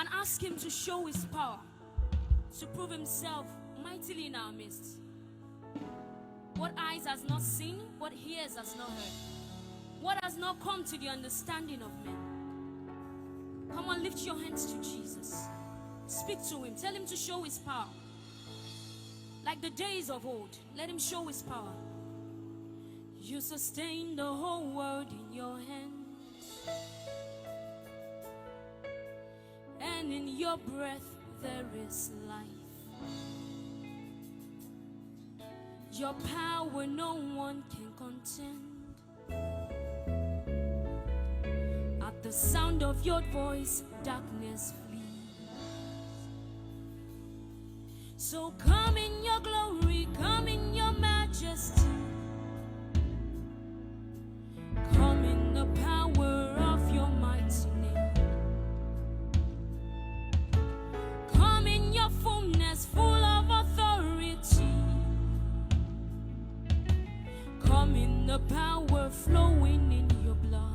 and ask him to show his power, to prove himself mightily in our midst. What eyes has not seen, what ears has not heard, what has not come to the understanding of men. Come on, lift your hands to Jesus. Speak to him. Tell him to show his power. Like the days of old, let him show his power. You sustain the whole world in your hands, and in your breath there is life. Your power no one can contend. At the sound of your voice, darkness flees. So come in your glory, come in your majesty, come in the power of your mighty name. Come in your fullness, full of authority. Come in the power flowing in your blood.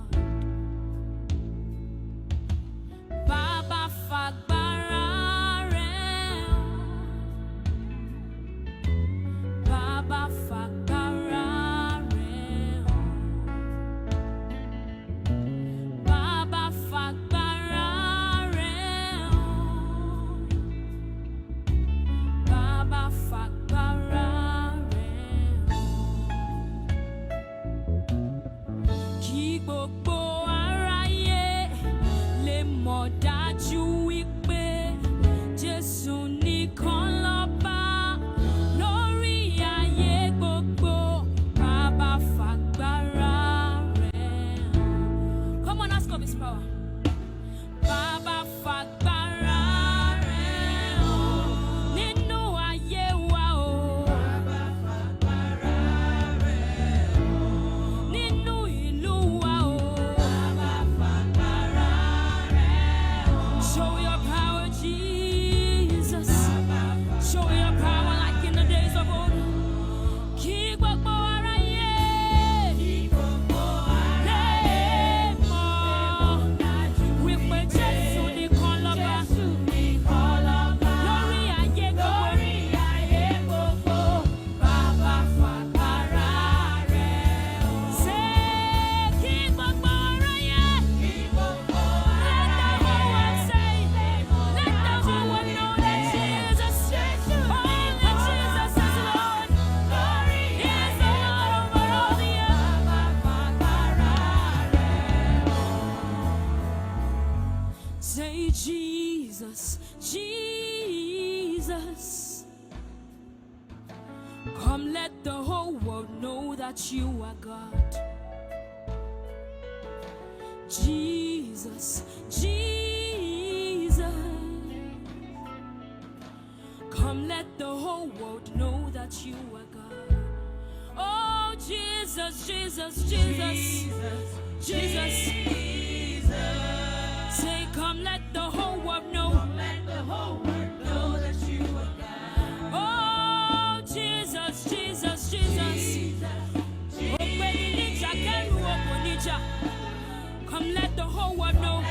Baba Fagbarare, Baba Fagbarare, Baba Fagbarare, Baba Fagbarare. Kí gbogbo aráyé lè mọ̀ dájú wípé Jésù nìkan lọ́ba lórí ayé gbogbo. Baba fàgbára rẹ̀. Come on, ask of his power. Baba fàgbára rẹ̀ nínú ayé wa o. Baba fàgbára rẹ̀ nínú ìlú wa o. Baba fàgbára rẹ̀. Show your power, Jesus. Show your power like in the days of old. Kí gbogbo aráyé lè mọ̀ wípé Jésù nìkan lọ́ba lórí ayé gbogbo. Baba fàgbára rẹ̀ o. Ṣé kí gbogbo aráyé, let the whole world say, let the whole world know that Jesus, only Jesus is Lord. He is the Lord over all the earth. Say Jesus, Jesus. Come, let the whole world know that you are God. Jesus, Jesus. Come, let the whole world know that you are God. Oh, Jesus, Jesus, Jesus. Jesus. Say, come, let the whole world know. Oh, Jesus, Jesus, Jesus. Come, let the whole world know.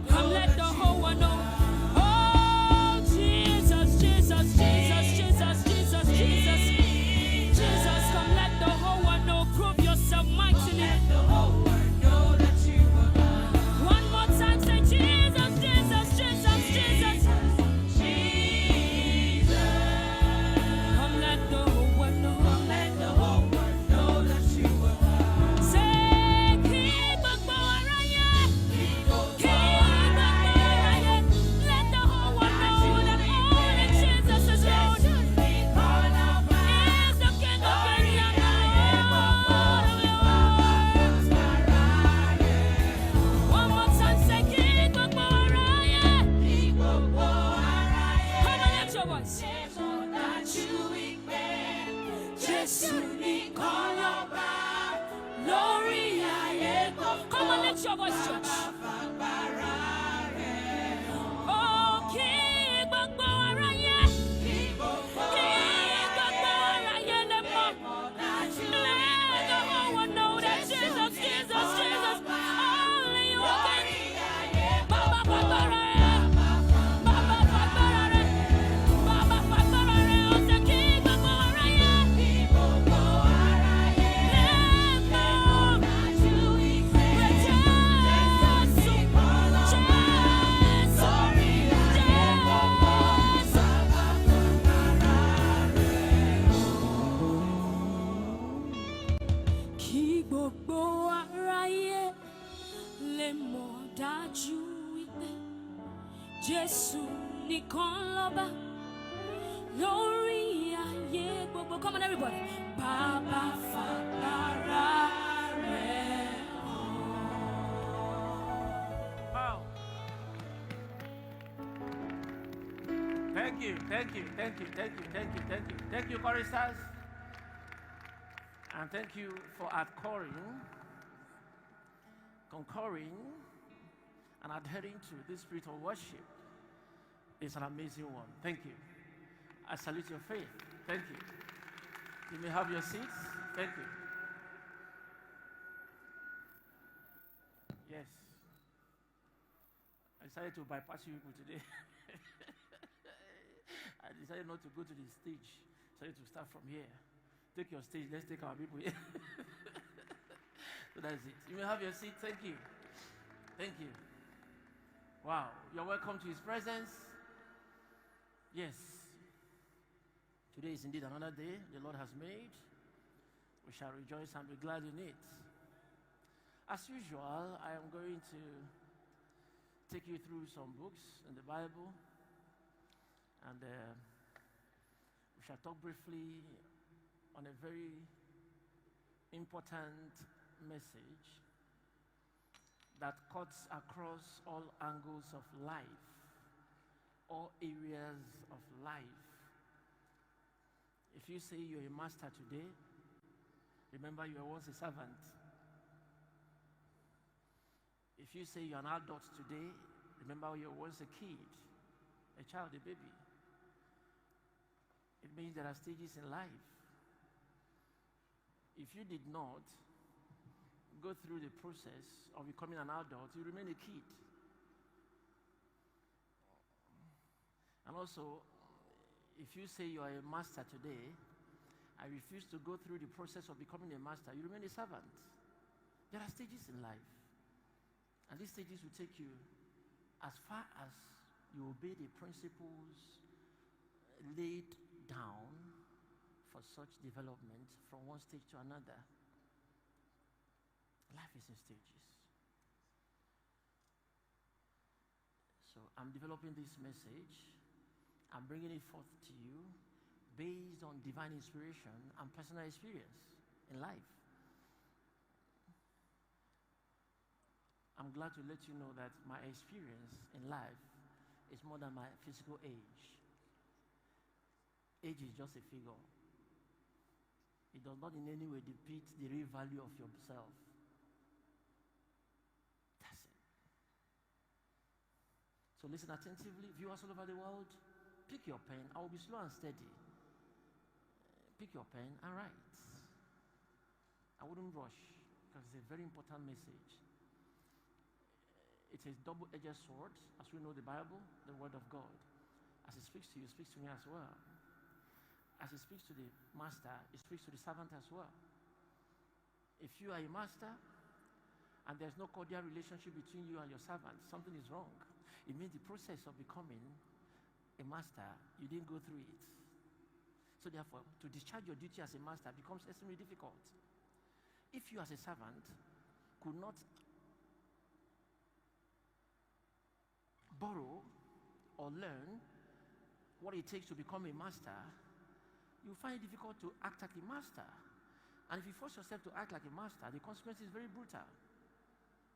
Come, let the whole world know. Oh, Jesus, Jesus, Jesus, Jesus, Jesus, Jesus. Jesus, come, let the whole world know. Prove yourself mightily. One more time, say Jesus, Jesus, Jesus, Jesus. Come, let the whole world know. Say, keep gbogbo aráyé. Keep gbogbo aráyé. Let the whole world know that only Jesus is Lord. He is the King of Kings and the Lord of Lords. One more time, say, keep gbogbo aráyé. Come on, lift your voice. Jésù nìkan lọ́ba lórí ayé gbogbo. Come on, lift your voice, church. Oh, kí gbogbo aráyé. Kí gbogbo aráyé lè mọ̀. Let the whole world know that Jesus, Jesus, Jesus, only you can. Baba fàgbára rẹ̀. gbogbo aráyé lè mọ̀ dájú wípé Jésù nìkan lọ́ba lórí ayé gbogbo. Come on everybody. Bàbá fagbára rẹ̀ hàn. Wow. Thank you, thank you, thank you, thank you, thank you, thank you. Thank you, choristers. And thank you for concurring, and adhering to this spirit of worship. It's an amazing one. Thank you. I salute your faith. Thank you. You may have your seats. Thank you. Yes. I decided to bypass you people today. I decided not to go to the stage. I decided to start from here. Take your stage. Let's take our people here. So that's it. You may have your seat. Thank you. Thank you. Wow. You're welcome to His presence. Yes. Today is indeed another day the Lord has made. We shall rejoice and be glad in it. As usual, I am going to take you through some books in the Bible, and we shall talk briefly on a very important message that cuts across all angles of life, all areas of life. If you say you're a master today, remember you were once a servant. If you say you're an adult today, remember you were once a kid, a child, a baby. It means there are stages in life. If you did not go through the process of becoming an adult, you remain a kid. And also, if you say you are a master today, I refuse to go through the process of becoming a master, you remain a servant. There are stages in life. And these stages will take you as far as you obey the principles laid down for such development from one stage to another. Life is in stages. So I'm developing this message. I'm bringing it forth to you based on divine inspiration and personal experience in life. I'm glad to let you know that my experience in life is more than my physical age. Age is just a figure. It does not in any way depict the real value of yourself. That's it. So listen attentively, viewers all over the world. Pick your pen. I will be slow and steady. Pick your pen and write. I wouldn't rush because it's a very important message. It's a double-edged sword, as we know the Bible, the Word of God. As it speaks to you, it speaks to me as well. As it speaks to the master, it speaks to the servant as well. If you are a master and there's no cordial relationship between you and your servant, something is wrong. It means the process of becoming a master, you didn't go through it. So therefore, to discharge your duty as a master becomes extremely difficult. If you as a servant could not borrow or learn what it takes to become a master, you find it difficult to act like a master. And if you force yourself to act like a master, the consequence is very brutal.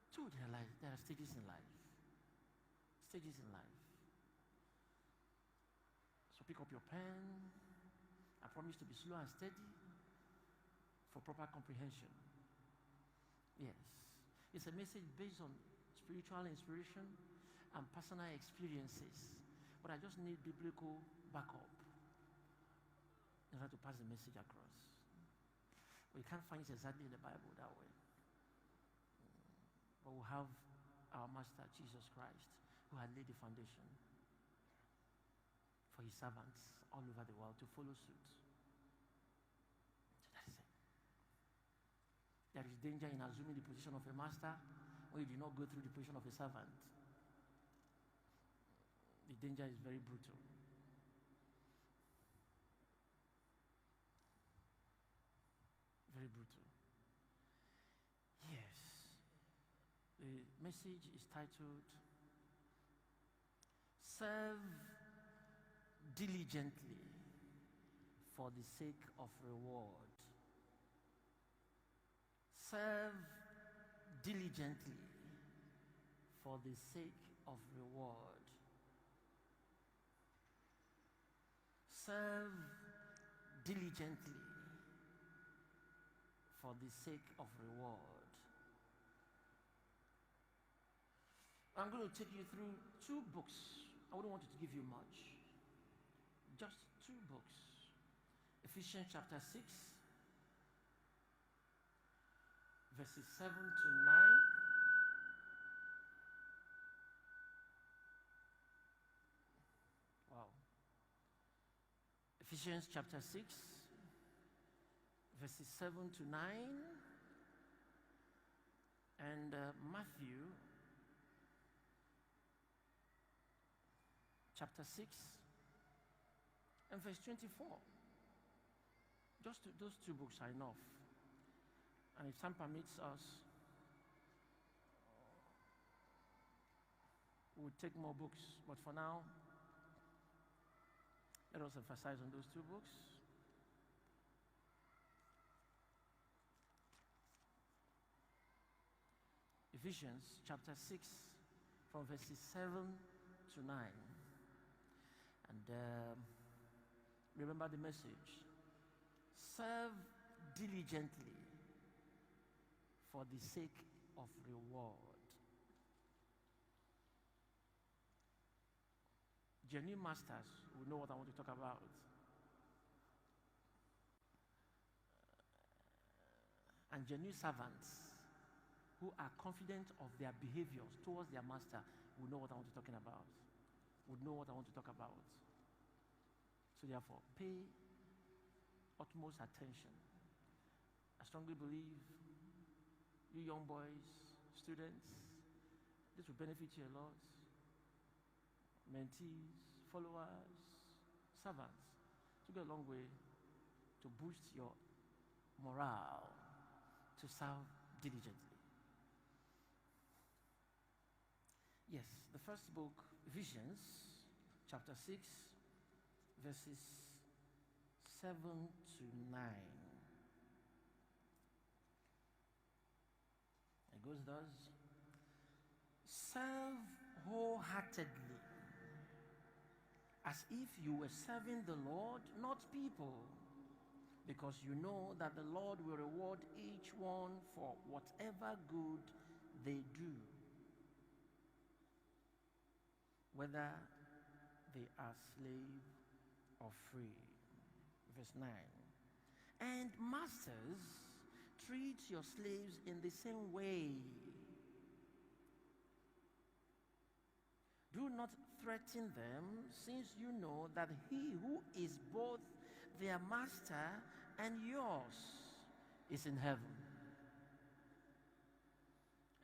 So there are stages in life. Stages in life. So pick up your pen. I promise to be slow and steady for proper comprehension. Yes. It's a message based on spiritual inspiration and personal experiences. But I just need biblical backup in order to pass the message across. We can't find it exactly in the Bible that way. But we have our Master, Jesus Christ, who had laid the foundation for His servants all over the world to follow suit. So that is it. There is danger in assuming the position of a master when you do not go through the position of a servant. The danger is very brutal. Very brutal. The message is titled, Serve Diligently for the sake of reward. Serve diligently for the sake of reward. Serve diligently for the sake of reward. I'm going to take you through 2 books. I wouldn't want to give you much. Just 2 books. Ephesians chapter 6, verses 7 to 9. Wow. Ephesians chapter 6, verses 7 to 9. And Matthew chapter 6 and verse 24. Those 2 books are enough. And if time permits us, we'll take more books. But for now, let us emphasize on those 2 books. Ephesians chapter 6 from verses 7 to 9. And remember the message. Serve diligently for the sake of reward. Genuine masters will know what I want to talk about. And genuine servants who are confident of their behaviors towards their master will know what I want to talk about. Would know what I want to talk about. So therefore, pay utmost attention. I strongly believe you young boys, students, this will benefit you a lot. Mentees, followers, servants. To go a long way to boost your morale to serve diligently. Yes, the first book, Ephesians, chapter 6, verses 7 to 9. It goes thus. Serve wholeheartedly, as if you were serving the Lord, not people, because you know that the Lord will reward each one for whatever good they do, whether they are slave or free. Verse 9. And masters, treat your slaves in the same way. Do not threaten them, since you know that he who is both their master and yours is in heaven.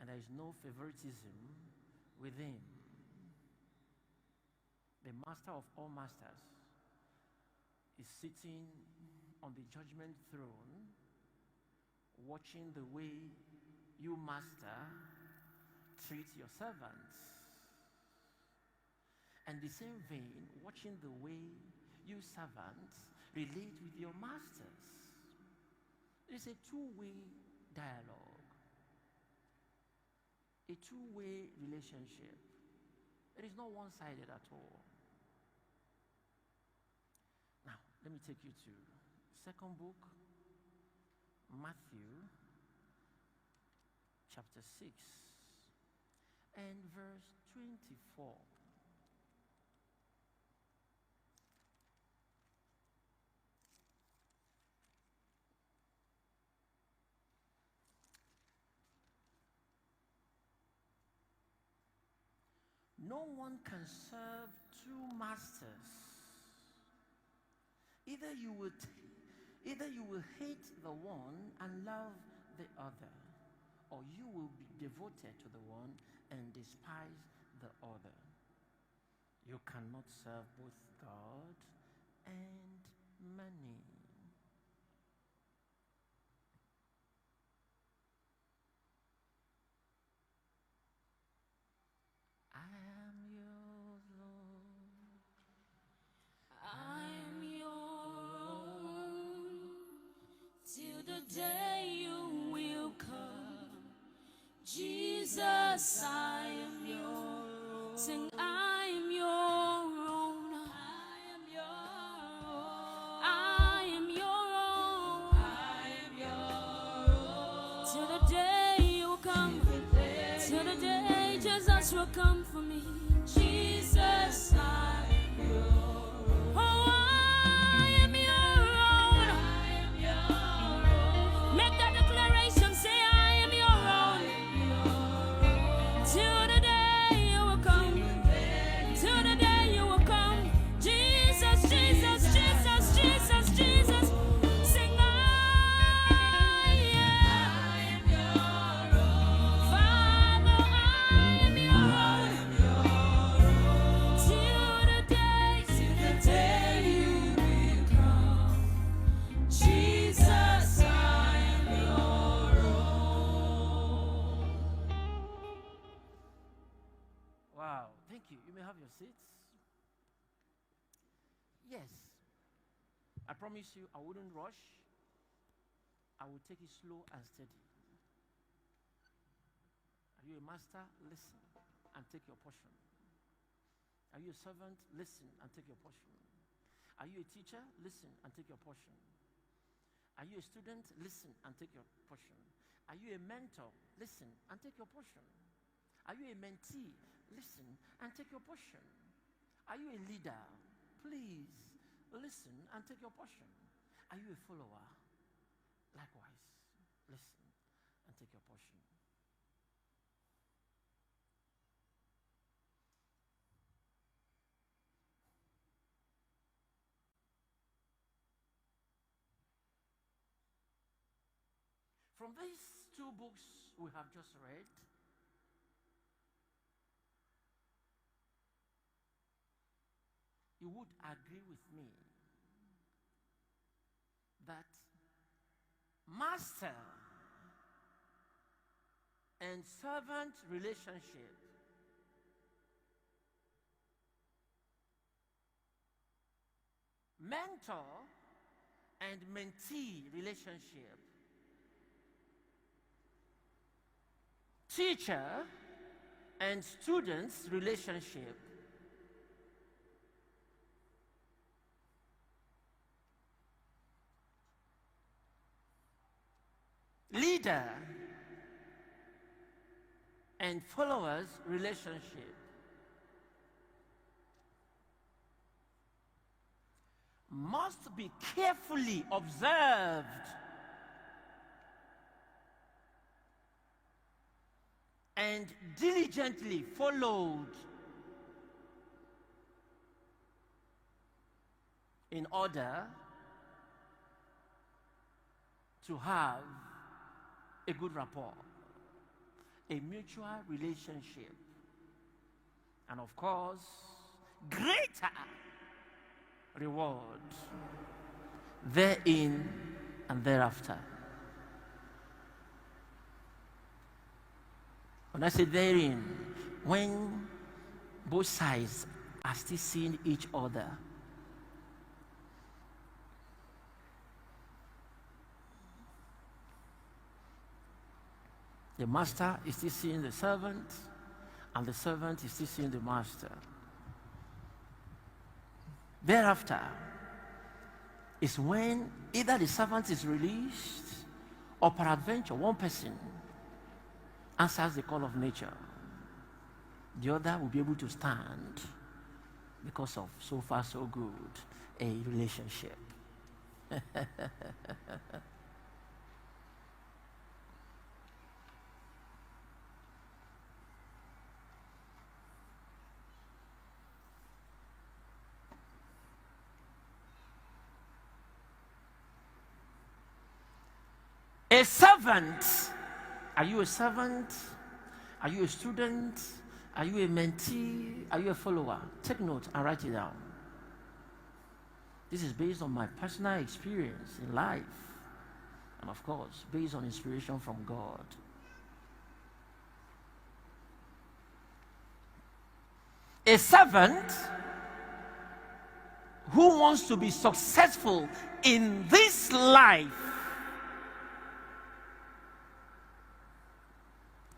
And there is no favoritism with him. The master of all masters is sitting on the judgment throne, watching the way you, master, treat your servants. And the same vein, watching the way you servants relate with your masters. It is a two-way dialogue, a two-way relationship. It is not one-sided at all. Now, let me take you to second book, Matthew, chapter 6, and verse 24. No one can serve two masters. Either you will hate the one and love the other, or you will be devoted to the one and despise the other. You cannot serve both God and money. Jesus, I am your own. Sing, I am your own. I am your own. I am your own. I am your own. Till the day you come. Till the day Jesus will come for me. Jesus, I am your own. Oh, I am your own. I am your own. Make that declaration. Say, I am your own. Till the day you will come. Till the day you will come. Jesus, Jesus, Jesus, Jesus, Jesus. Sing, I am your own. Father, I am your own. Till the day you will come. Jesus, I am your own. Wow, thank you. You may have your seats. Yes, I promise you I wouldn't rush. I will take it slow and steady. Are you a master? Listen and take your portion. Are you a servant? Listen and take your portion. Are you a teacher? Listen and take your portion. Are you a student? Listen and take your portion. Are you a mentor? Listen and take your portion. Are you a mentee? Listen and take your portion. Are you a leader? Please listen and take your portion. Are you a follower? Likewise, listen and take your portion. From these two books we have just read, you would agree with me that master and servant relationship mentor and mentee relationship, teacher and students relationship, leader and followers relationship must be carefully observed and diligently followed in order to have a good rapport, a mutual relationship, and of course, greater reward therein and thereafter. When I say therein, when both sides are still seeing each other, the master is still seeing the servant, and the servant is still seeing the master. Thereafter is when either the servant is released, or peradventure one person answers the call of nature. The other will be able to stand because of so far so good a relationship. A servant. Are you a servant? Are you a student? Are you a mentee? Are you a follower? Take note and write it down. This is based on my personal experience in life, and of course, based on inspiration from God. A servant who wants to be successful in this life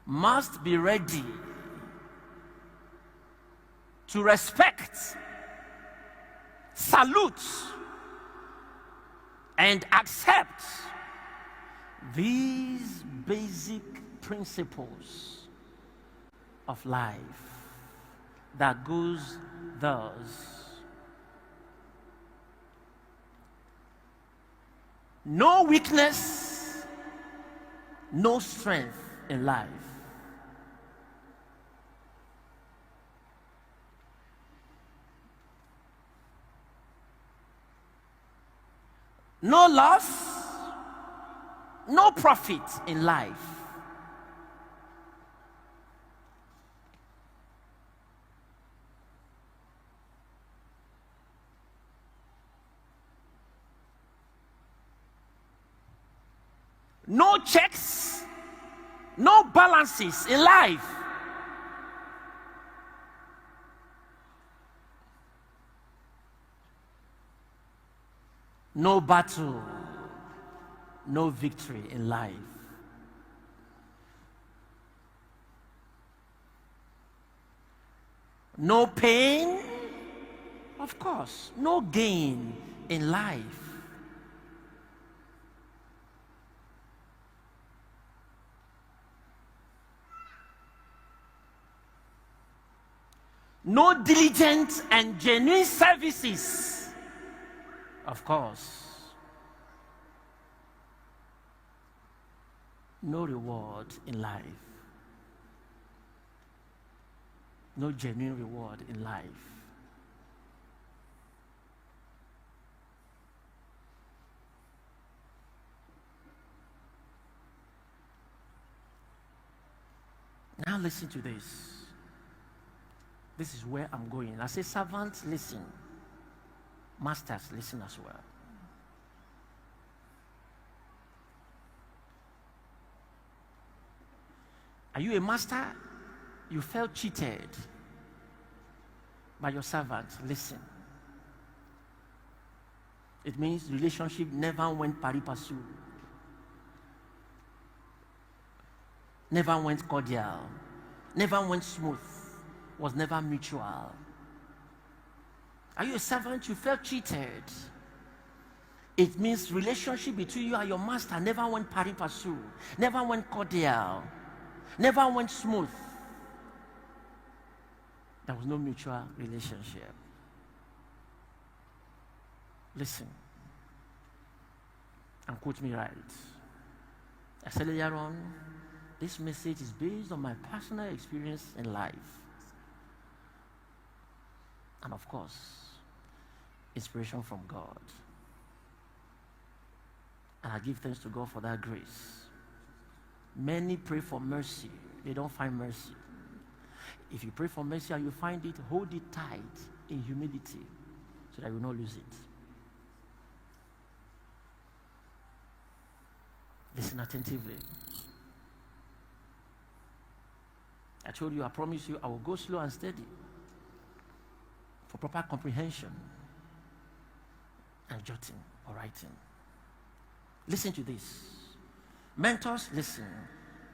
must be ready to respect, salute, and accept these basic principles of life that goes thus. No weakness, no strength in life. No loss, no profit in life. No checks, no balances in life. No battle, no victory in life. No pain, of course, no gain in life. No diligent and genuine services, of course. No reward in life. No genuine reward in life. Now listen to this. This is where I'm going. I say, servants, listen. Masters, listen as well. Are you a master? You felt cheated by your servant. Listen. It means relationship never went pari passu. Never went cordial. Never went smooth. Was never mutual. Are you a servant? You felt cheated. It means relationship between you and your master never went pari passu, never went cordial, never went smooth. There was no mutual relationship. Listen, and quote me right. I said earlier on, this message is based on my personal experience in life. And of course, inspiration from God. And I give thanks to God for that grace. Many pray for mercy. They don't find mercy. If you pray for mercy and you find it, hold it tight in humility so that you will not lose it. Listen attentively. I told you, I promise you, I will go slow and steady for proper comprehension and jotting or writing. Listen to this. Mentors, listen.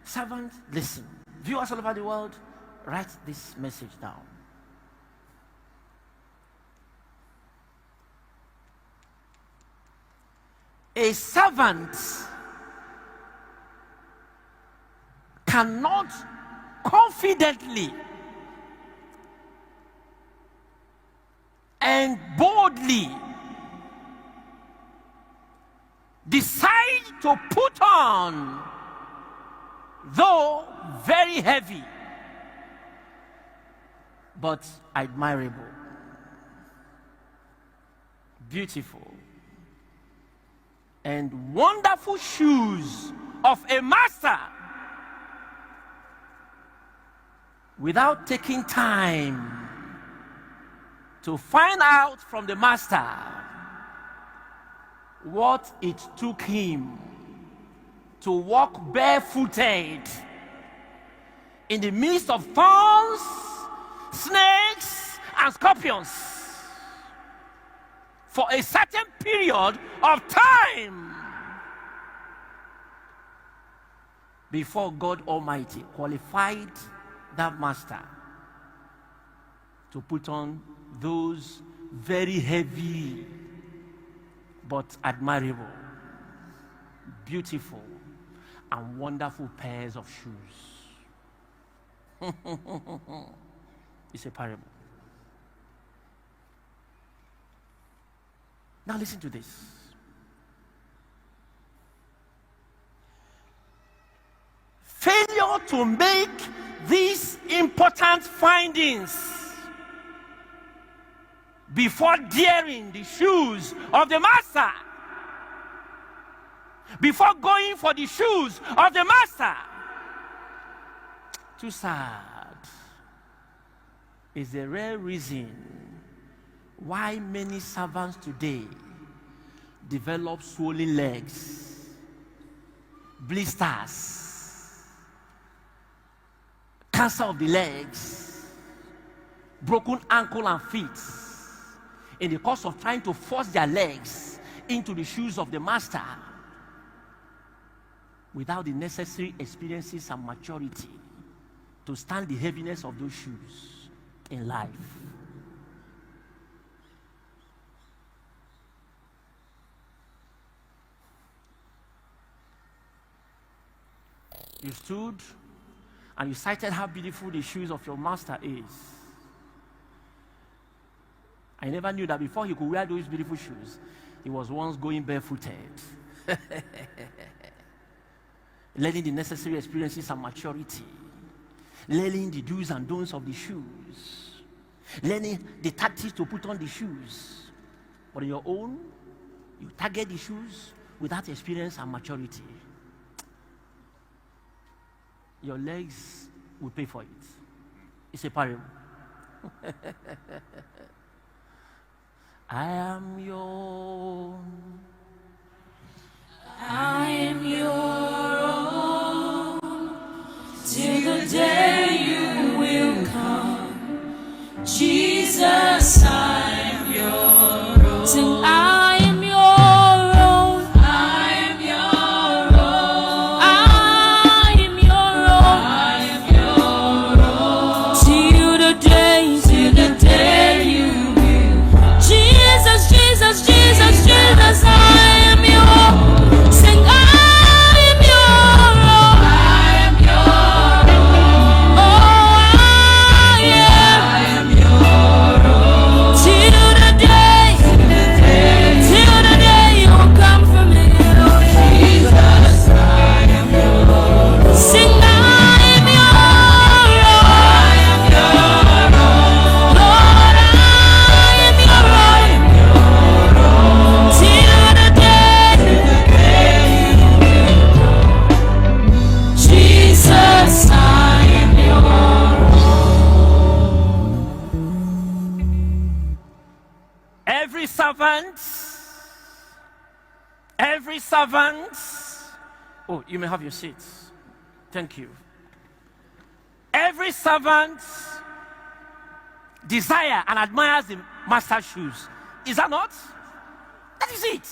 Servants, listen. Viewers all over the world, write this message down. A servant cannot confidently and boldly decide to put on, though very heavy, but admirable, beautiful, and wonderful shoes of a master without taking time to find out from the master what it took him to walk barefooted in the midst of thorns, snakes, and scorpions for a certain period of time. before God Almighty qualified that master to put on those very heavy but admirable, beautiful, and wonderful pairs of shoes. It's a parable. Now listen to this. Failure to make these important findings before daring the shoes of the master, before going for the shoes of the master, too sad, is the rare reason why many servants today develop swollen legs, blisters, cancer of the legs, broken ankle and feet, in the course of trying to force their legs into the shoes of the master without the necessary experiences and maturity to stand the heaviness of those shoes in life. You stood and you cited how beautiful the shoes of your master is. I never knew that before he could wear those beautiful shoes, he was once going barefooted. Learning the necessary experiences and maturity. Learning the do's and don'ts of the shoes. Learning the tactics to put on the shoes. But on your own, you target the shoes without experience and maturity. Your legs will pay for it. It's a parable. I am your own. I am your own till the day you will come. Jesus, I am your own. Sing, I am your own. I am your own. I am your own. I am your own till the day you will come. Jesus, Jesus, Jesus, Jesus, I am your own. Sing, I am your own. I am your own. Oh, I am your own till the day you will come for me. Oh, Jesus, I am your own. Sing, I am your own. I am your own. Lord, I am your own till the day you will come. Jesus, I am your own. Every servant, oh, you may have your seats. Thank you. Every servant desire and admires the master's shoes. Is that not? That is it.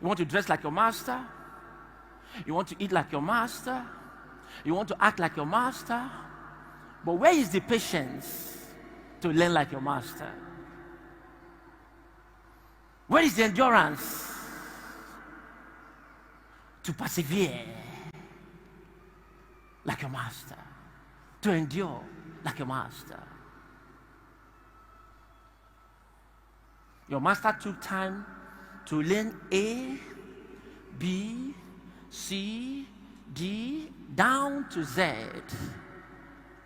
You want to dress like your master. You want to eat like your master. You want to act like your master. But where is the patience to learn like your master? Where is the endurance to persevere like your master? To endure like your master? Your master took time to learn A, B, C, D, down to Z.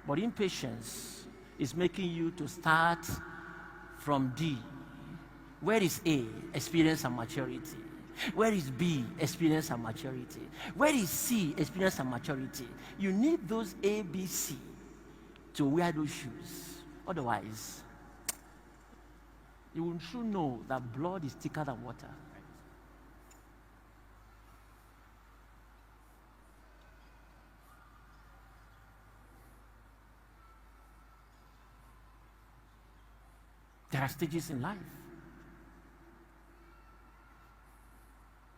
But impatience is making you to start from D. Where is A? Experience and maturity. Where is B? Experience and maturity. Where is C? Experience and maturity. You need those A, B, C to wear those shoes. Otherwise, you will soon know that blood is thicker than water. There are stages in life.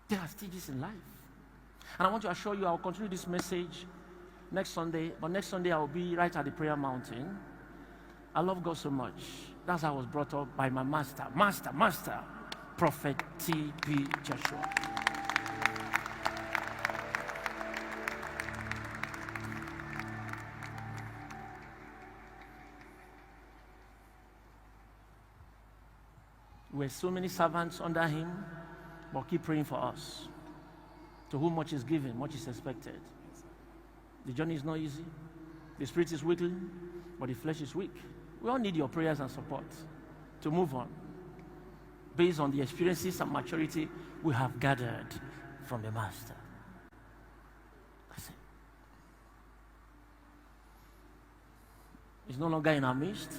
There are stages in life. And I want to assure you, I'll continue this message next Sunday, but next Sunday I'll be right at the prayer mountain. I love God so much. That's how I was brought up by my master, Prophet T.P. Joshua. We're so many servants under him, but keep praying for us. To whom much is given, much is expected. The journey is not easy. The spirit is weakling, but the flesh is weak. We all need your prayers and support to move on, based on the experiences and maturity we have gathered from the Master. That's it. He's no longer in our midst,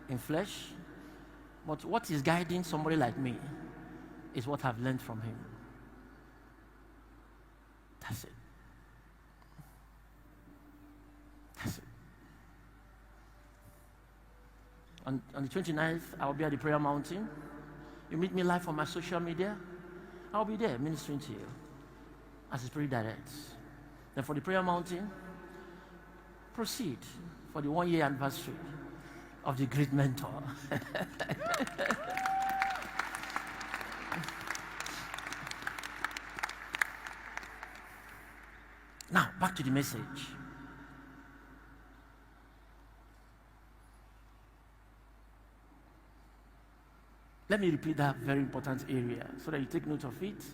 in flesh, but what is guiding somebody like me is what I've learned from him. That's it. That's it. On the 29th, I'll be at the prayer mountain. You meet me live on my social media. I'll be there ministering to you as the Spirit directs. Then for the prayer mountain, proceed for the 1-year anniversary of the great mentor. Now, back to the message. Let me repeat that very important area so that you take note of it.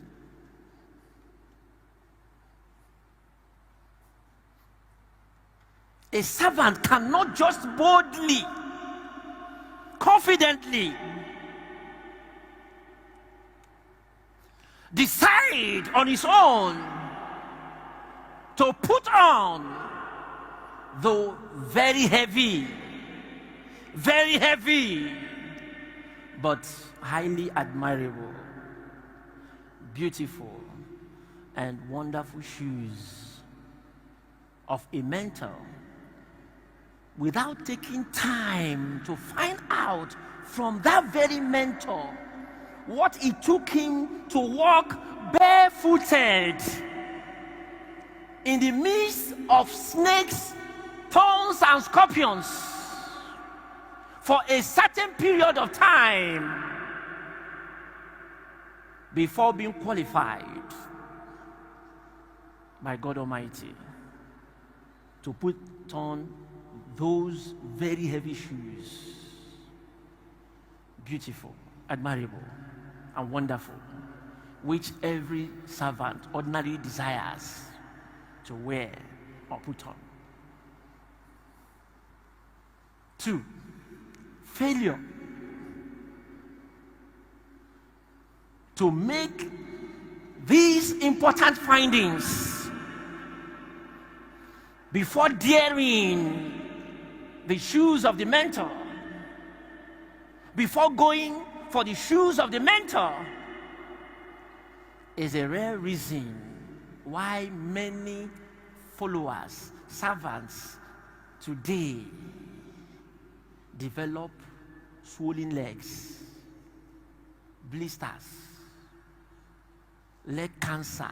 A servant cannot just boldly, confidently decide on his own to put on the very heavy, but highly admirable, beautiful, and wonderful shoes of a mentor without taking time to find out from that very mentor what it took him to walk barefooted in the midst of snakes, thorns, and scorpions for a certain period of time before being qualified by God Almighty to put on those very heavy shoes, beautiful, admirable, and wonderful, which every servant ordinarily desires to wear or put on. 2, failure to make these important findings before daring the shoes of the mentor, before going for the shoes of the mentor, is a rare reason why many followers, servants today develop swollen legs, blisters, leg cancer,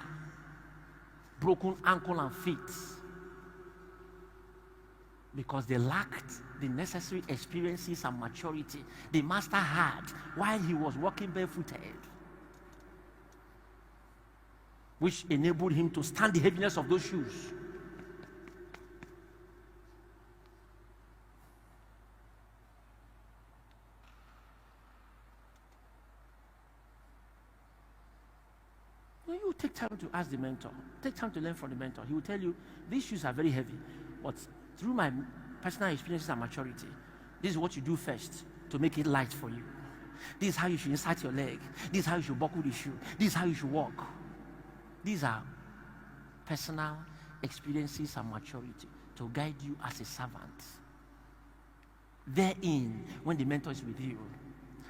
broken ankle and feet, because they lacked the necessary experiences and maturity the master had while he was walking barefooted, which enabled him to stand the heaviness of those shoes. When you take time to ask the mentor, take time to learn from the mentor, he will tell you, these shoes are very heavy, but through my personal experiences and maturity, this is what you do first to make it light for you. This is how you should insert your leg. This is how you should buckle the shoe. This is how you should walk. These are personal experiences and maturity to guide you as a servant. Therein, when the mentor is with you,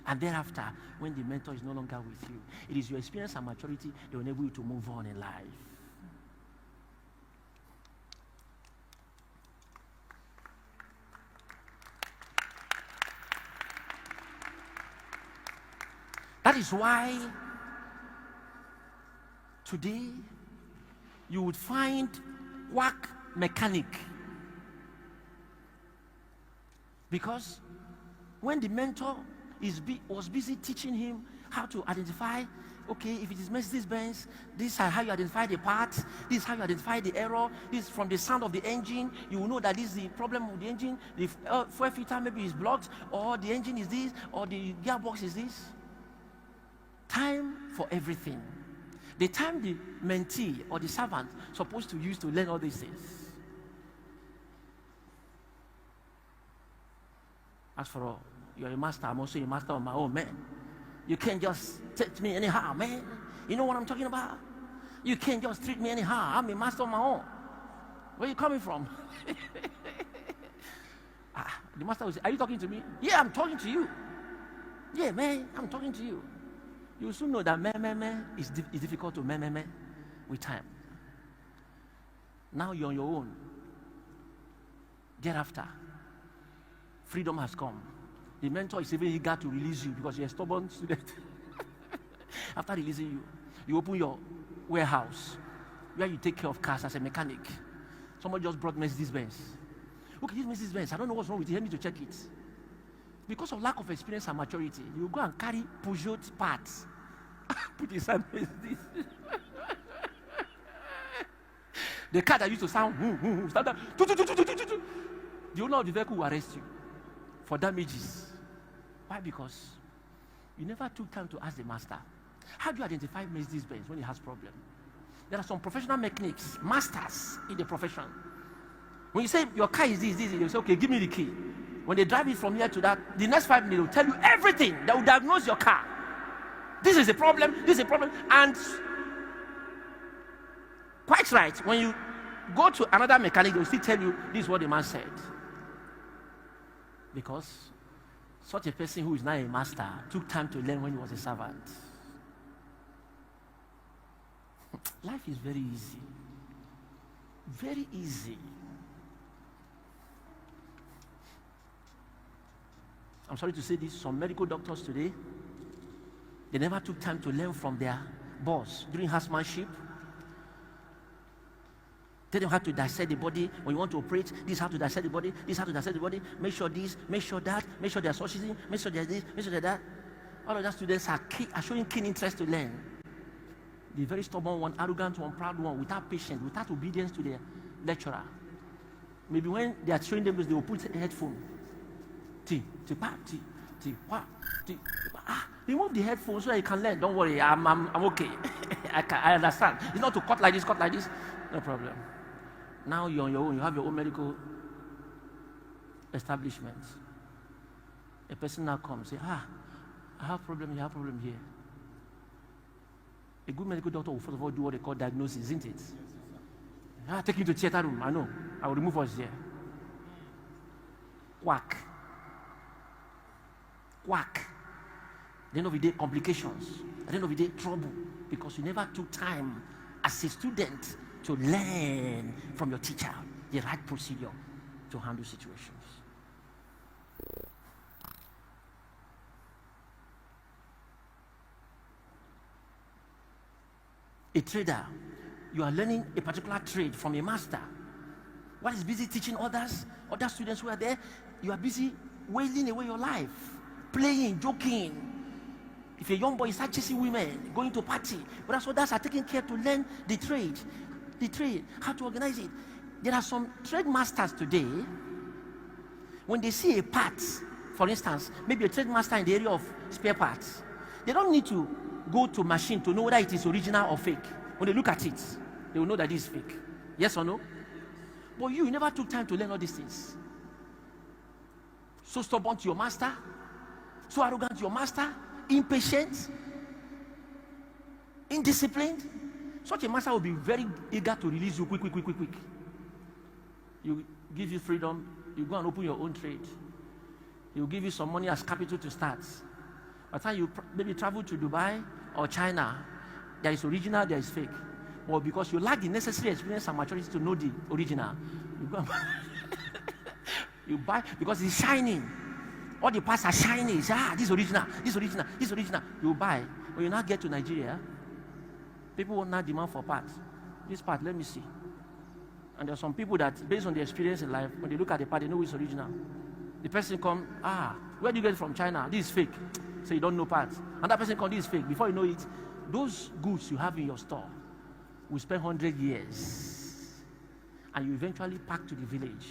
and thereafter, when the mentor is no longer with you, it is your experience and maturity that will enable you to move on in life. That is why today you would find quack mechanic. Because when the mentor was busy teaching him how to identify, okay, if it is Mercedes-Benz, this is how you identify the parts, this is how you identify the error, this is from the sound of the engine, you will know that this is the problem with the engine, the fuel filter maybe is blocked, or the engine is this, or the gearbox is this. Time for everything. The time the mentee or the servant is supposed to use to learn all these things. As for all, you're a master, I'm also a master of my own, man. You can't just teach me anyhow, man. You know what I'm talking about? You can't just treat me anyhow. I'm a master of my own. Where are you coming from? The master will say, are you talking to me? Yeah, I'm talking to you. Yeah, man, I'm talking to you. You will soon know that meh is difficult to meh with time. Now you're on your own. Thereafter, freedom has come. The mentor is even eager to release you because you're a stubborn student. After releasing you, you open your warehouse where you take care of cars as a mechanic. Somebody just brought Mercedes-Benz. Okay, this Mercedes-Benz, I don't know what's wrong with it. Help me to check it. Because of lack of experience and maturity, you go and carry Peugeot parts. Put inside Mercedes. The car that used to sound, the owner of the vehicle will arrest you for damages. Why? Because you never took time to ask the master. How do you identify Mercedes-Benz when it has problem? There are some professional mechanics, masters in the profession. When you say your car is this, you say, okay, give me the key. When they drive it from here to that, the next 5 minutes will tell you everything that will diagnose your car. This is a problem, this is a problem. And quite right, when you go to another mechanic, they'll still tell you this is what the man said. Because such a person who is now a master took time to learn when he was a servant. Life is very easy. Very easy. I'm sorry to say this, some medical doctors today, they never took time to learn from their boss during housemanship. Tell them how to dissect the body. When you want to operate, this is how to dissect the body, this is how to dissect the body. Make sure this, make sure that, make sure there's saucism, make sure there's this, make sure there's that. All of the students are showing keen interest to learn. The very stubborn one, arrogant one, proud one, without patience, without obedience to their lecturer. Maybe when they are showing them this, they will put a headphone. Remove the headphones so that you can learn. Don't worry, I'm okay. I understand. It's not to cut like this, no problem. Now you're on your own, you have your own medical establishment. A person now comes, say, I have a problem, you have a problem here. A good medical doctor will first of all do what they call diagnosis, isn't it? Take you to the theater room, I know. I will remove us here. Quack. At the end of the day, complications. At the end of the day, trouble. Because you never took time as a student to learn from your teacher the right procedure to handle situations. A trader, you are learning a particular trade from a master. While he's busy teaching others, other students who are there, you are busy wailing away your life, playing, joking. If a young boy is chasing women, going to party, but that's others are taking care to learn the trade, how to organize it. There are some trade masters today, when they see a part, for instance, maybe a trade master in the area of spare parts, they don't need to go to machine to know whether it is original or fake. When they look at it, they will know that it is fake. Yes or no? But you never took time to learn all these things. So stubborn to your master, so arrogant to your master, impatient, indisciplined. Such a master will be very eager to release you quick. You give you freedom, you go and open your own trade. He will give you some money as capital to start. By the time you maybe travel to Dubai or China, there is original, there is fake. Or because you lack the necessary experience and maturity to know the original, you go and you buy because it's shining. All the parts are shiny. You say, this original. You buy. When you now get to Nigeria, people will now demand for parts. This part, let me see. And there are some people that, based on their experience in life, when they look at the part, they know it's original. The person come, where do you get it from? China? This is fake. So you don't know parts. And that person come, this is fake. Before you know it, those goods you have in your store will spend 100 years. And you eventually pack to the village.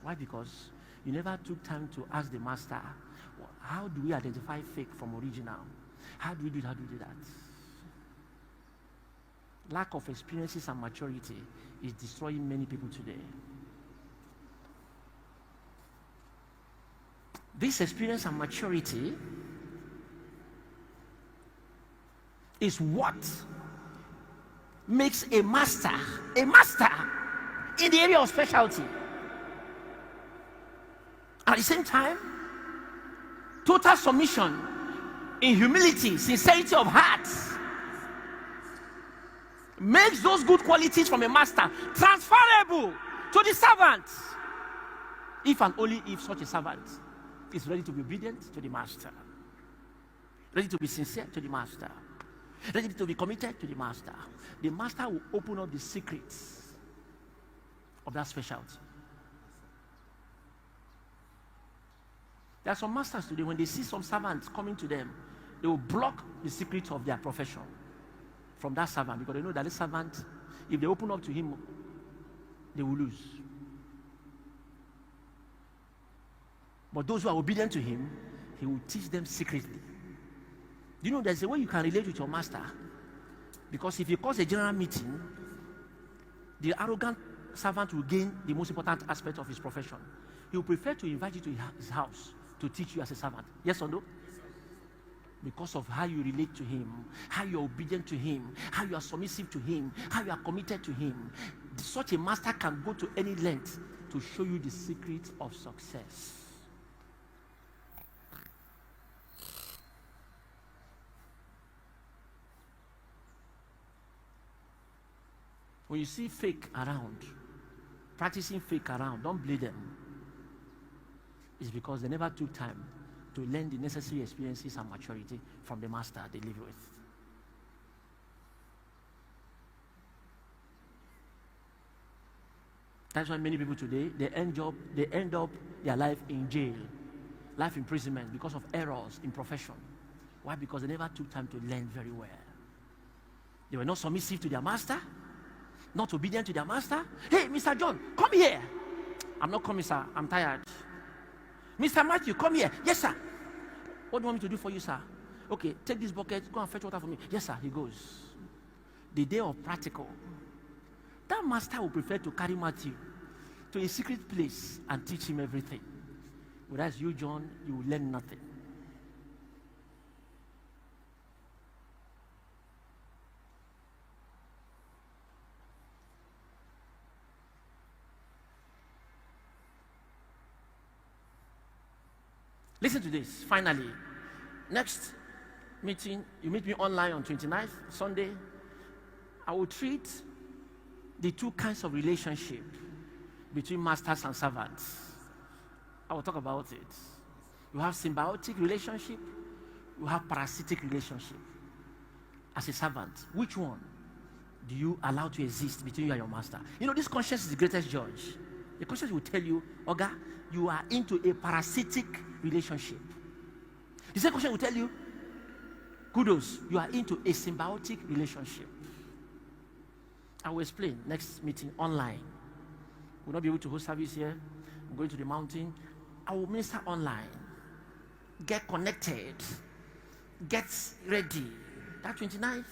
Why? Because you never took time to ask the master, how do we identify fake from original? How do we do that? Lack of experiences and maturity is destroying many people today. This experience and maturity is what makes a master in the area of specialty. At the same time, total submission in humility, sincerity of heart makes those good qualities from a master transferable to the servant, if and only if such a servant is ready to be obedient to the master, ready to be sincere to the master, ready to be committed to the master. The master will open up the secrets of that specialty. There are some masters today, when they see some servants coming to them, they will block the secrets of their profession from that servant, because they know that this servant, if they open up to him, they will lose. But those who are obedient to him, he will teach them secretly. You know, there's a way you can relate with your master. Because if you cause a general meeting, the arrogant servant will gain the most important aspect of his profession. He will prefer to invite you to his house to teach you as a servant. Yes or no? Because of how you relate to him, how you are obedient to him, how you are submissive to him, how you are committed to him. Such a master can go to any length to show you the secret of success. When you see fake around, practicing fake around, don't blame them. It's because they never took time to learn the necessary experiences and maturity from the master they live with. That's why many people today, they end up their life in jail, life imprisonment, because of errors in profession. Why? Because they never took time to learn very well. They were not submissive to their master, not obedient to their master. Hey, Mr. John, come here. I'm not coming, sir. I'm tired. Mr. Matthew, come here. Yes, sir. What do you want me to do for you, sir? Okay, take this bucket, go and fetch water for me. Yes, sir. He goes. The day of practical, that master will prefer to carry Matthew to a secret place and teach him everything. Whereas you, John, you will learn nothing. Listen to this, finally. Next meeting, you meet me online on 29th, Sunday. I will treat the two kinds of relationship between masters and servants. I will talk about it. You have symbiotic relationship, you have parasitic relationship. As a servant, which one do you allow to exist between you and your master? You know, this conscience is the greatest judge. The conscience will tell you, Oga, you are into a parasitic relationship. The second question will tell you, kudos, you are into a symbiotic relationship. I will explain next meeting online. We'll not be able to host service here. I'm going to the mountain. I will minister online. Get connected. Get ready. That 29th,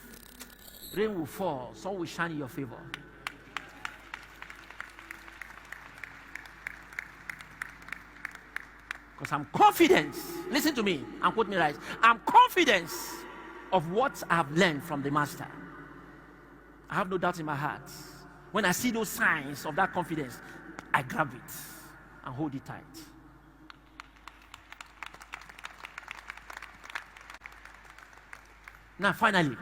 rain will fall, sun will shine in your favor. Because I'm confident, listen to me, and quote me right, I'm confident of what I've learned from the master. I have no doubt in my heart. When I see those signs of that confidence, I grab it and hold it tight. Now, finally,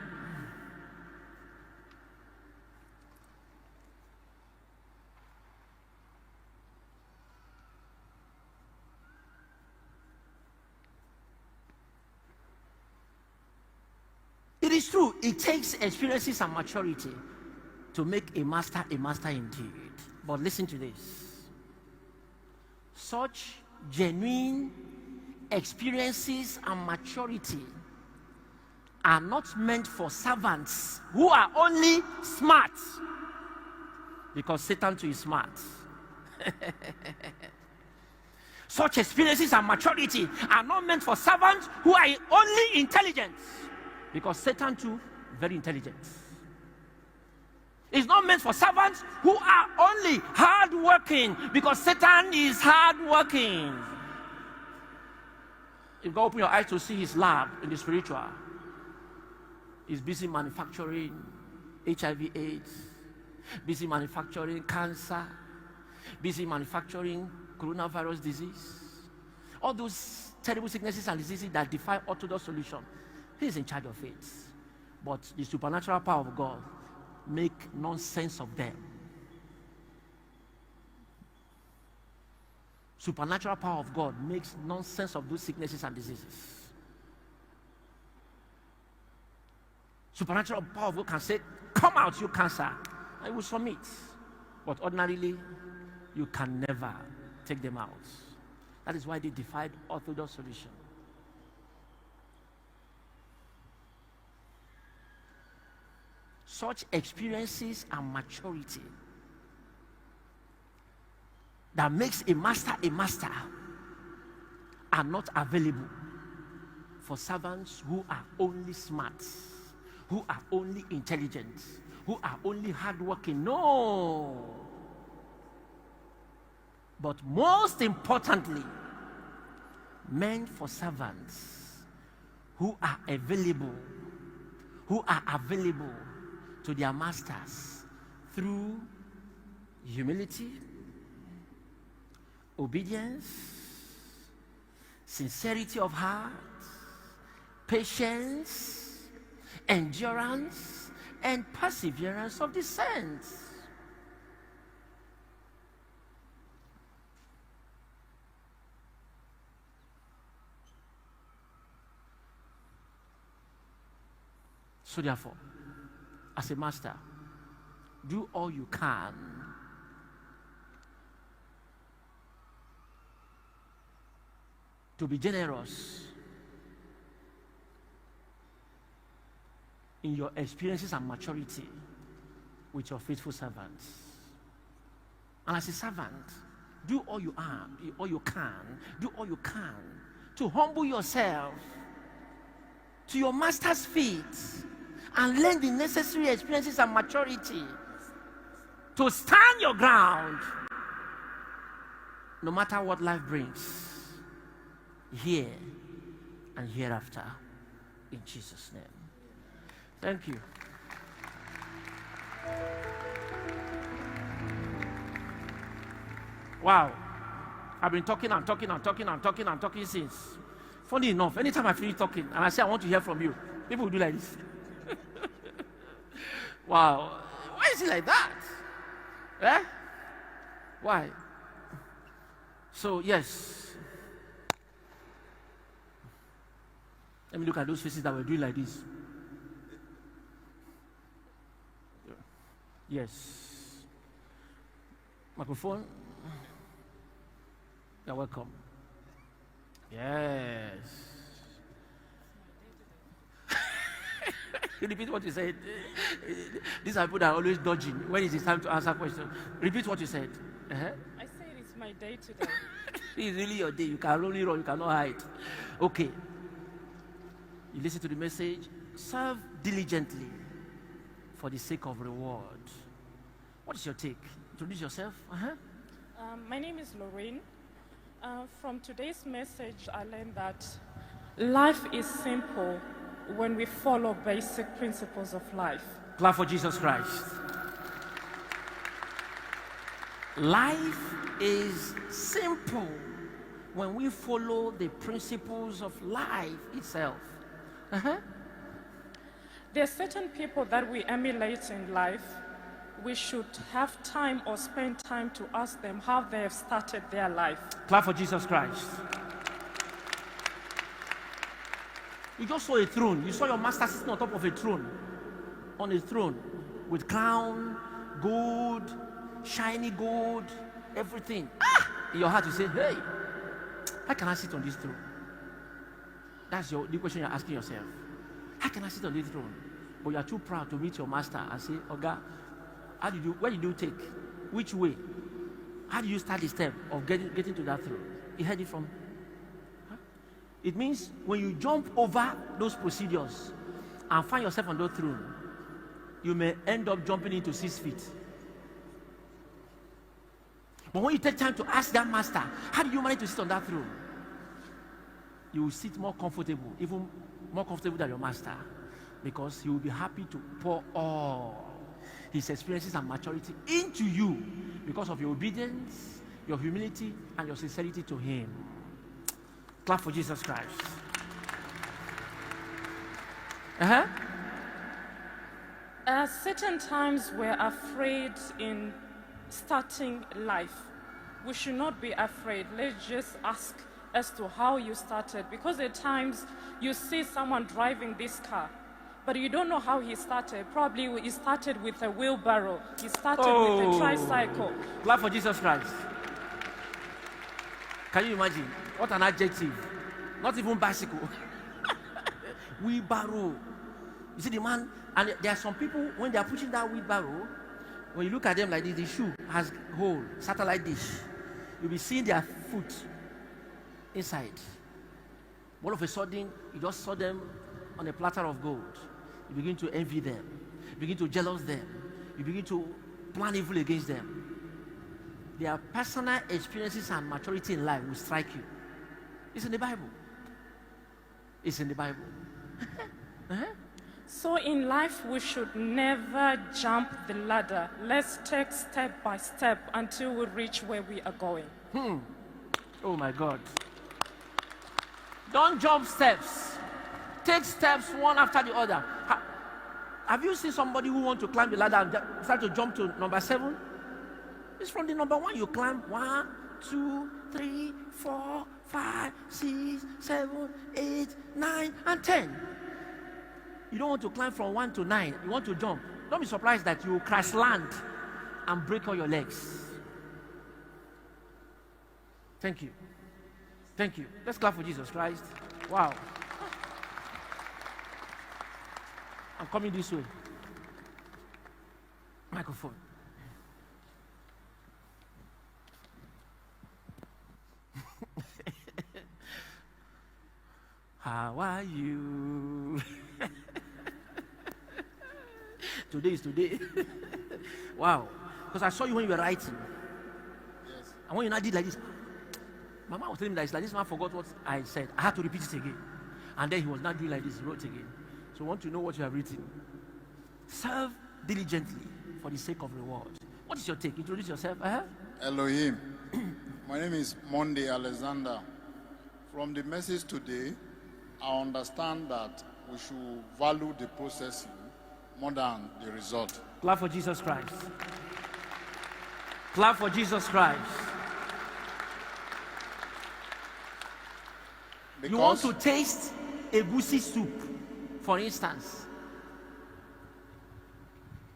it is true, it takes experiences and maturity to make a master indeed. But listen to this. Such genuine experiences and maturity are not meant for servants who are only smart, because Satan too is smart. Such experiences and maturity are not meant for servants who are only intelligent, because Satan too very intelligent. It's not meant for servants who are only hardworking, because Satan is hardworking. If God open your eyes to see his lab in the spiritual, he's busy manufacturing HIV/AIDS, busy manufacturing cancer, busy manufacturing coronavirus disease, all those terrible sicknesses and diseases that defy orthodox solution. He's in charge of it. But the supernatural power of God make nonsense of them. Supernatural power of God makes nonsense of those sicknesses and diseases. Supernatural power of God can say, come out, you cancer. I will submit. But ordinarily, you can never take them out. That is why they defied orthodox solution. Such experiences and maturity that makes a master are not available for servants who are only smart, who are only intelligent, who are only hardworking. No. But most importantly, meant for servants who are available to their masters through humility, obedience, sincerity of heart, patience, endurance, and perseverance of the saints. So therefore, as a master, do all you can to be generous in your experiences and maturity with your faithful servants. And as a servant, do all you can to humble yourself to your master's feet and learn the necessary experiences and maturity to stand your ground no matter what life brings, here and hereafter, in Jesus' name. Thank you. Wow. I've been talking since. Funny enough, anytime I finish talking and I say I want to hear from you, people will do like this. Wow. Why is it like that? Eh? Why? So, yes. Let me look at those faces that were doing like this. Yes. Microphone. You're welcome. Yes. You repeat what you said. These are people that are always dodging. When is it time to answer questions? Repeat what you said. Uh-huh. I said it's my day today. It's really your day. You can only run, you cannot hide. Okay. You listen to the message. Serve diligently for the sake of reward. What is your take? Introduce yourself. Uh-huh. My name is Lorraine. From today's message, I learned that life is simple when we follow basic principles of life. Clap for Jesus Christ. Life is simple when we follow the principles of life itself. Uh-huh. There are certain people that we emulate in life. We should have time or spend time to ask them how they have started their life. Clap for Jesus Christ. You just saw a throne. You saw your master sitting on top of a throne. On a throne with crown, gold, shiny gold, everything. In your heart you say, hey, how can I sit on this throne? That's the question you're asking yourself. How can I sit on this throne? But you are too proud to meet your master and say, Oga, where did you take? Which way? How do you start the step of getting to that throne? You heard it from? Huh? It means when you jump over those procedures and find yourself on that throne, you may end up jumping into 6 feet. But when you take time to ask that master, how do you manage to sit on that throne? You will sit more comfortable, even more comfortable than your master, because he will be happy to pour all his experiences and maturity into you because of your obedience, your humility, and your sincerity to him. Clap for Jesus Christ. Certain times we're afraid in starting life. We should not be afraid. Let's just ask as to how you started, because at times you see someone driving this car, but you don't know how he started. Probably he started with a wheelbarrow. He started with a tricycle. Clap for Jesus Christ. Can you imagine? What an adjective. Not even bicycle. Wheelbarrow. You see the man, and there are some people, when they are pushing that wheelbarrow, when you look at them like this, the shoe has hole, satellite dish. You'll be seeing their foot inside. All of a sudden, you just saw them on a platter of gold. You begin to envy them. You begin to jealous them. You begin to plan evil against them. Their personal experiences and maturity in life will strike you. It's in the Bible. It's in the Bible. So in life, we should never jump the ladder. Let's take step by step until we reach where we are going. Oh my God. Don't jump steps. Take steps one after the other. Have you seen somebody who wants to climb the ladder and start to jump to number 7? It's from the number 1 you climb. 1, 2, 3, 4, 5, 6, 7, 8, 9, and 10. You don't want to climb from 1 to 9. You want to jump. Don't be surprised that you crash land and break all your legs. Thank you. Thank you. Let's clap for Jesus Christ. Wow. I'm coming this way. Microphone. How are you? Today is today. Wow. Because I saw you when you were writing. Yes. And when you now did like this, my mom was telling me that it's like this man forgot what I said. I had to repeat it again. And then he was not doing like this, he wrote again. So I want to know what you have written. Serve diligently for the sake of reward. What is your take? Introduce yourself. ELOHIM. My name is Monday Alexander. From the message today, I understand that we should value the processing more than the result. Clap for Jesus Christ. Clap for Jesus Christ. Because you want to taste a goosey soup, for instance.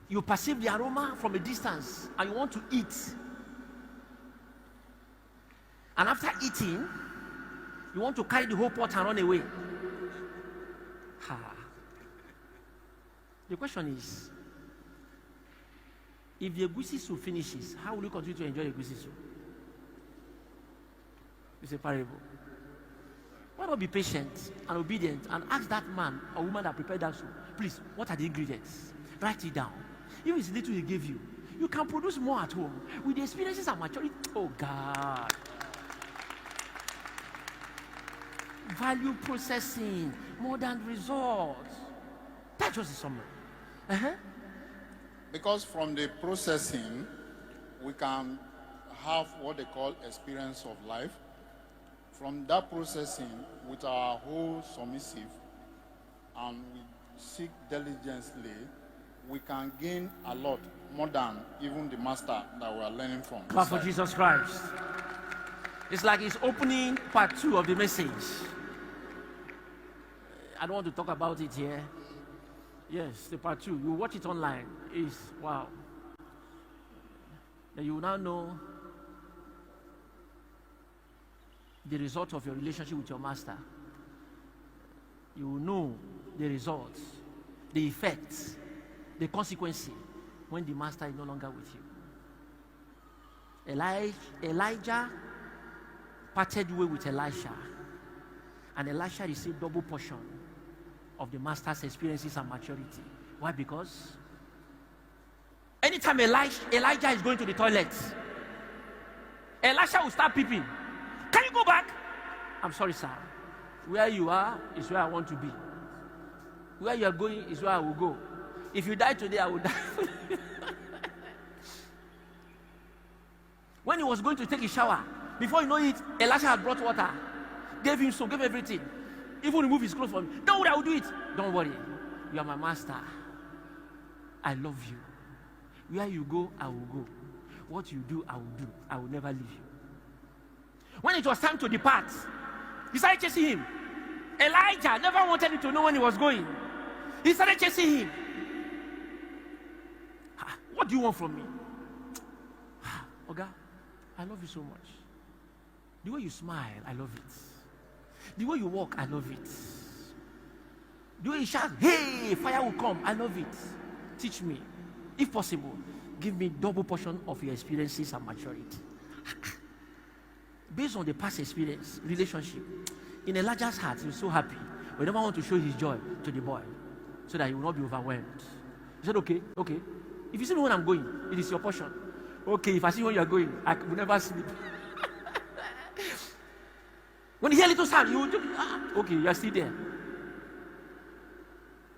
You perceive the aroma from a distance and you want to eat. And after eating, you want to carry the whole pot and run away. The question is, if the goosey soup finishes, how will you continue to enjoy the goosey soup? It's a parable. Why not be patient and obedient and ask that man or woman that prepared that soup, please, what are the ingredients? Write it down. Even if it's little he gave you, you can produce more at home with the experiences and maturity. Oh God. Value processing more than results. That was the summary. Because from the processing, we can have what they call experience of life. From that processing, with our whole submissive, and we seek diligently, we can gain a lot more than even the master that we are learning from. Clap for Jesus Christ. It's like he's opening part 2 of the message. I don't want to talk about it here. Yes, the part 2. You watch it online. Is wow. Then you will now know the result of your relationship with your master. You will know the results, the effects, the consequences when the master is no longer with you. Elijah parted way with Elisha, and Elisha received double portion of the master's experiences and maturity. Why? Because anytime Elijah is going to the toilet, Elisha will start peeping. Can you go back? I'm sorry, sir. Where you are is where I want to be. Where you are going is where I will go. If you die today, I will die. When he was going to take a shower, before you know it, Elisha had brought water, gave him soap, gave everything. Even remove his clothes from him. Don't worry, I will do it. Don't worry. You are my master. I love you. Where you go, I will go. What you do, I will do. I will never leave you. When it was time to depart, he started chasing him. Elijah never wanted him to know when he was going. He started chasing him. What do you want from me? Oga, I love you so much. The way you smile, I love it. The way you walk, I love it. The way you shout, hey, fire will come, I love it. Teach me. If possible, give me double portion of your experiences and maturity. Based on the past experience, relationship, in Elijah's heart, he was so happy. But he never want to show his joy to the boy so that he will not be overwhelmed. He said, okay. If you see me when I'm going, it is your portion. Okay, if I see when you are going, I will never sleep. When you hear a little sound, you will do, okay, you are still there.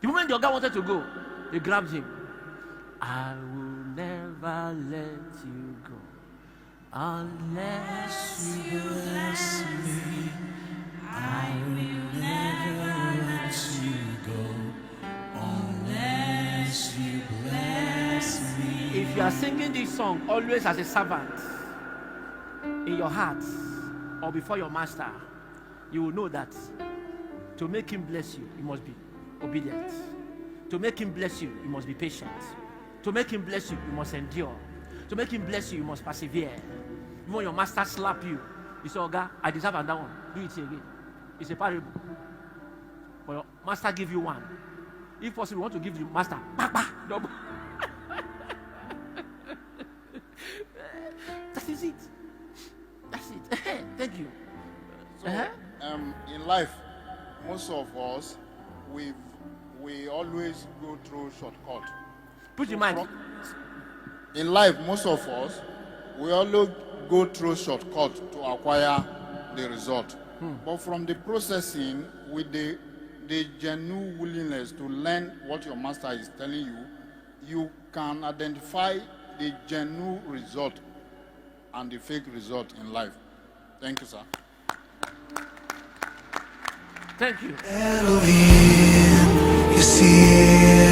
The moment the guy wanted to go, they grabbed him. I will never let you go unless you bless me. I will never let you go unless you bless me. If you are singing this song always as a servant in your heart or before your master, you will know that to make him bless you, you must be obedient. To make him bless you, you must be patient. To make him bless you, you must endure. To make him bless you, you must persevere. Even when your master slap you, you say, Oga, I deserve another one. Do it again. It's a parable. But your master give you one. If possible, you want to give the master double. That is it. That's it. Thank you. So, in life, most of us, we always go through shortcut. Put your mind. In life, most of us, we always go through shortcut to acquire the result. But from the processing, with the genuine willingness to learn what your master is telling you, you can identify the genuine result and the fake result in life. Thank you, sir. Thank you. ELOHIM, you see it.